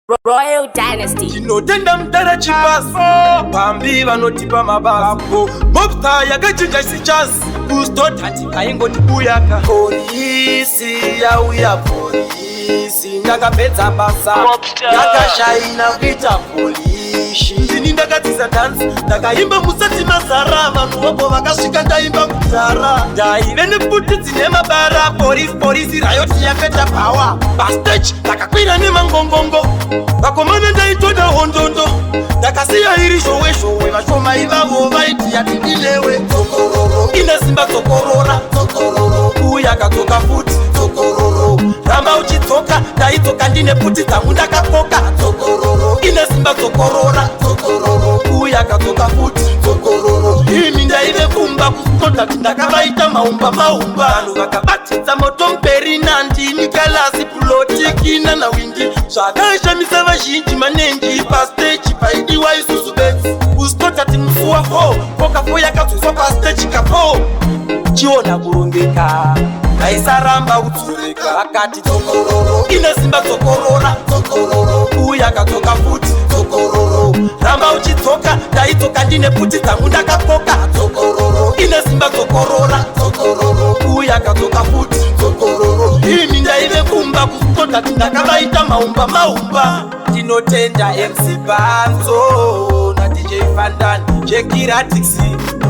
Royal Dynasty. Tinotenda mtara chipaso pambi vanotipa mabafu Mobstar yakachinja sichasi STODART kaingoti Buyaka. Polisi yauya polisi ndakapedza basa yakashaina kuita polishi ndini ndakatiza dance ndakaimba musati mazara vanhu vopo vakasvika ndaimba kudhara ndaive nepfuti dzine mabara polisi rayoti yapeta pawa backstage ndakakwira nemangongongo vakomana ndaitoda hondondo ndakasiya iri zhowe vashoma ivavo vaiti yatidilewe Dzokororo ine simba dzokorora Buyaka dzoka futi Dzokororo ramba uchidzoka ndaidzoka ndine pfuti dzangu ndakakoka Dzokororo ine simba dzokorora Buyaka dzoka futi Dzokororo imi ndaive kumba kuSTODART ndakavaita maumba vanhu vakabatidza moto mperi nandi nikalasi pulotikina na windi zvakaishamisa vazhinji manenji pastage paidiwa isusu bedzi kuSTODART mufuwa 4 pokafo yakadzoswa pastage kapo chiona kurongeka aisaramba kudzoreka vakati Dzokororo ine simba dzokorora Buyaka dzoka futi Dzokororo ramba uchidzoka ndaidzoka ndine pfuti dzangu ndakakoka Dzokororo ine simba dzokorora Buyaka dzoka futi Dzokororo imi ndaive kumba kuSTODART ndakavaita maumba ndinotenda MC Banzo na DJ Fandan Jekiratix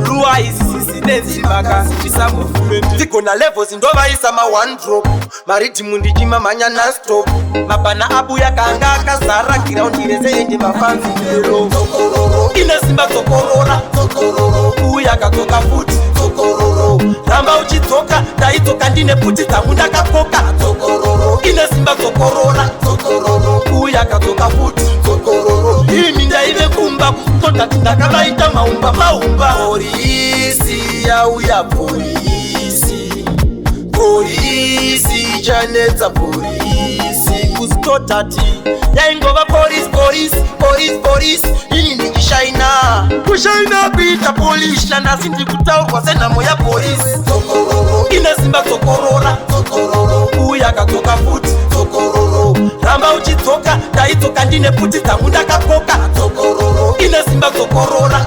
Lua isisi nenzimaka chisamufume ndigona levels ndovaisa ma1 drop maridhimu ndichimamhanya non-stop mabhana aBuyaka anga akazara giraundi rese ende mafanzi lero Dzokororo ine simba dzokorora Buyaka dzoka futi Dzokororo ramba uchidzoka ndaidzoka ndine pfuti dzangu ndakakoka Dzokororo ine simba dzokorora Buyaka dzoka futi Dzokororo imi ndaive kumba kuSTODART ndakavaita maumba polisi yauya polisi chanetsa polisi kuSTODART yaingova polisi ini ndichishaina kushaina kuita polisha nasi ndikutaurwa senhamo ya polisi Dzokororo ine simba dzokorora Buyaka dzoka futi Dzokororo ramba uchidzoka ndaidzoka ndine pfuti dzangu ndakakoka Dzokororo ine simba dzokorora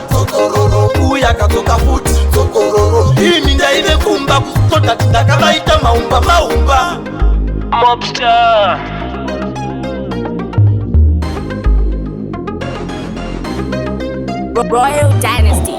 Buyaka dzoka futi Dzokororo imi ndaive kumba kuSTODART ndakavaita maumba Mobstar. Royal Dynasty.